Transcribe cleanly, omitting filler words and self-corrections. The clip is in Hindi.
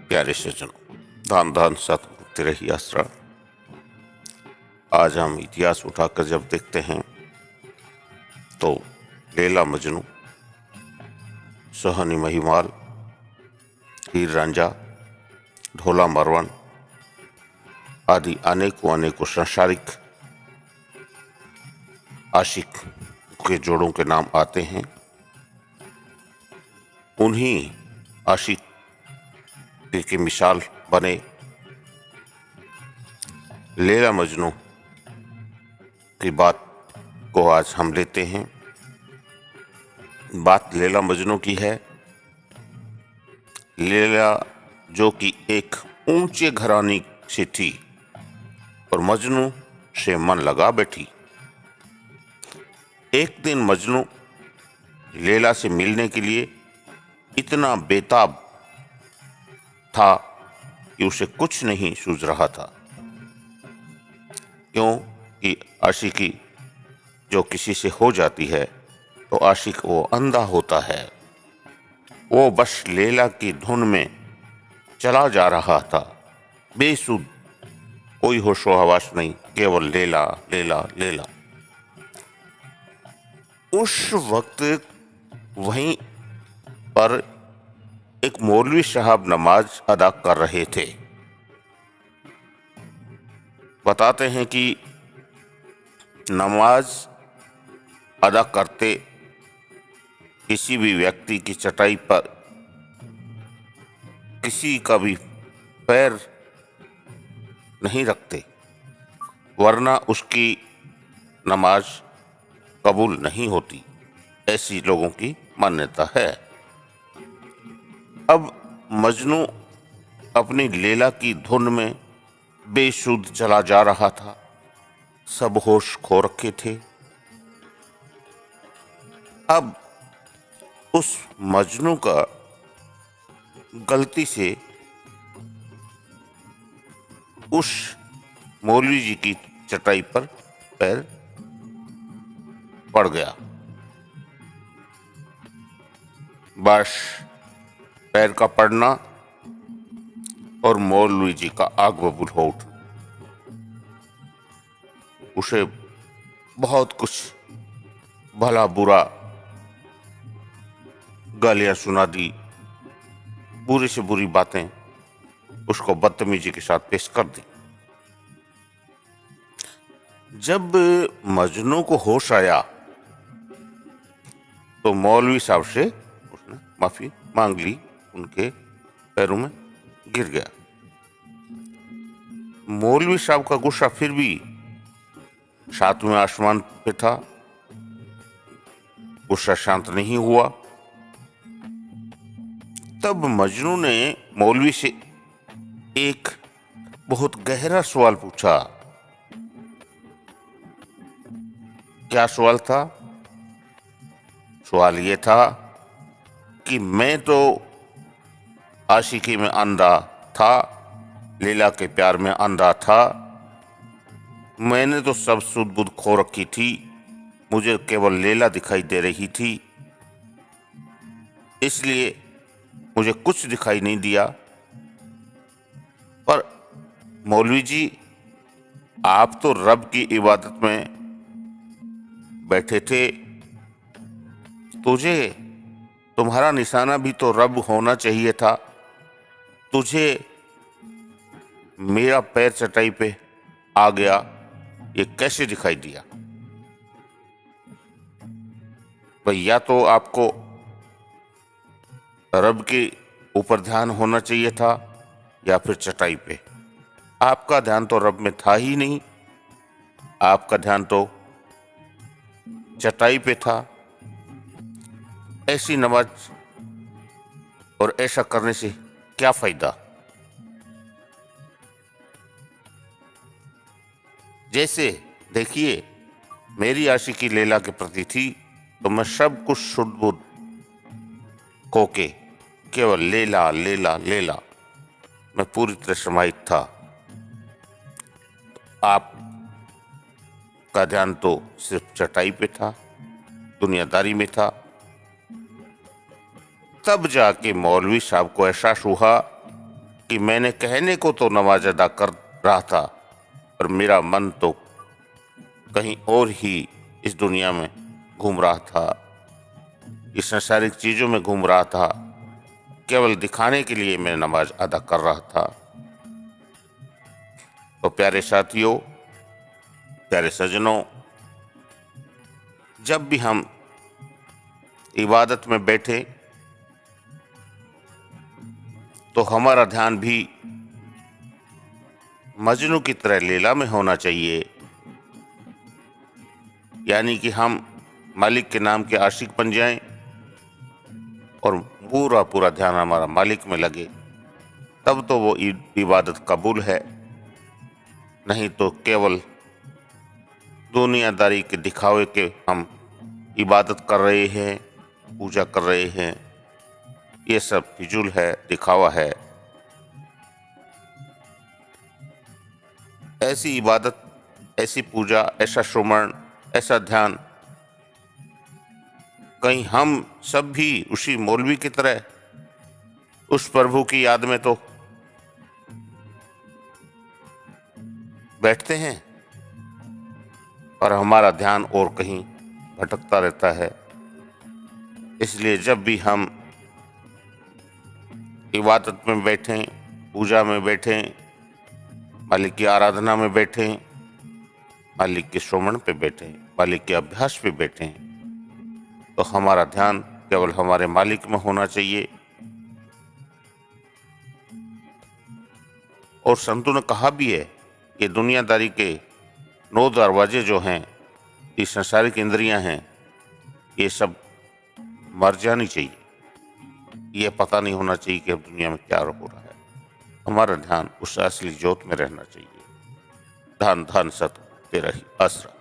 प्यारे सज्जनों, धान धान सतगुरु तेरे ही आसरा। आज हम इतिहास उठाकर जब देखते हैं तो लैला मजनू, सुहानी महिमाल, हीर रांझा, ढोला मरवन आदि अनेकों अनेकों सांसारिक आशिक के जोड़ों के नाम आते हैं। उन्हीं आशिक की मिसाल बने लैला मजनू की बात को आज हम लेते हैं। बात लैला मजनू की है। लैला जो कि एक ऊंचे घराने से थी और मजनू से मन लगा बैठी। एक दिन मजनू लैला से मिलने के लिए इतना बेताब था कि उसे कुछ नहीं सूझ रहा था। क्यों कि आशिकी जो किसी से हो जाती है तो आशिक वो अंधा होता है। वो बस लैला की धुन में चला जा रहा था, बेसुध, कोई होशो हवास नहीं, केवल लैला लैला लैला। उस वक्त वहीं पर एक मौलवी साहब नमाज अदा कर रहे थे। बताते हैं कि नमाज अदा करते किसी भी व्यक्ति की चटाई पर किसी का भी पैर नहीं रखते, वरना उसकी नमाज कबूल नहीं होती, ऐसी लोगों की मान्यता है। अब मजनू अपनी लैला की धुन में बेसुध चला जा रहा था। सब होश खो रखे थे। अब उस मजनू का गलती से उस मौलवी जी की चटाई पर पैर पड़ गया। बस पैर का पड़ना और मौलवी जी का आग बबूल हो उठना। उसे बहुत कुछ भला बुरा गालियां सुना दी, बुरी से बुरी बातें उसको बदतमीजी के साथ पेश कर दी। जब मजनू को होश आया तो मौलवी साहब से उसने माफी मांग ली, उनके पैरों में गिर गया। मौलवी साहब का गुस्सा फिर भी सातवें आसमान पे था, गुस्सा शांत नहीं हुआ। तब मजनू ने मौलवी से एक बहुत गहरा सवाल पूछा। क्या सवाल था? सवाल ये था कि मैं तो आशिकी में अंधा था, लैला के प्यार में अंधा था, मैंने तो सब सुध बुध खो रखी थी, मुझे केवल लैला दिखाई दे रही थी, इसलिए मुझे कुछ दिखाई नहीं दिया। पर मौलवी जी, आप तो रब की इबादत में बैठे थे, तुझे तुम्हारा निशाना भी तो रब होना चाहिए था, तुझे मेरा पैर चटाई पे आ गया, ये कैसे दिखाई दिया? भैया, तो आपको रब के ऊपर ध्यान होना चाहिए था या फिर चटाई पे। आपका ध्यान तो रब में था ही नहीं, आपका ध्यान तो चटाई पे था। ऐसी नमाज और ऐसा करने से क्या फायदा? जैसे देखिए, मेरी आशिकी लैला के प्रति थी तो मैं सब कुछ शुद्ध बुद्ध खो के केवल लैला लैला लैला मैं पूरी तरह समाहित था। आप का ध्यान तो सिर्फ चटाई पे था, दुनियादारी में था। तब जाके मौलवी साहब को एहसास हुआ कि मैंने कहने को तो नमाज अदा कर रहा था, पर मेरा मन तो कहीं और ही इस दुनिया में घूम रहा था, इस संसारिक चीजों में घूम रहा था। केवल दिखाने के लिए मैं नमाज अदा कर रहा था। तो प्यारे साथियों, प्यारे सज्जनों, जब भी हम इबादत में बैठे तो हमारा ध्यान भी मजनू की तरह लैला में होना चाहिए, यानी कि हम मालिक के नाम के आशिक बन जाएं और पूरा पूरा ध्यान हमारा मालिक में लगे, तब तो वो इबादत कबूल है। नहीं तो केवल दुनियादारी के दिखावे के हम इबादत कर रहे हैं, पूजा कर रहे हैं, ये सब फिजूल है, दिखावा है। ऐसी इबादत, ऐसी पूजा, ऐसा सुमरण, ऐसा ध्यान कहीं हम सब भी उसी मौलवी की तरह उस प्रभु की याद में तो बैठते हैं और हमारा ध्यान और कहीं भटकता रहता है। इसलिए जब भी हम इबादत में बैठें, पूजा में बैठें, मालिक की आराधना में बैठें, मालिक के सुमरण पे बैठें, मालिक के अभ्यास पे बैठें, तो हमारा ध्यान केवल हमारे मालिक में होना चाहिए। और संतों ने कहा भी है कि दुनियादारी के 9 दरवाजे जो हैं, ये संसारिक इंद्रियां हैं, ये सब मर जानी चाहिए। ये पता नहीं होना चाहिए कि अब दुनिया में क्या हो रहा है। हमारा ध्यान उस असली ज्योत में रहना चाहिए। धन धन सत तेरा ही आसरा।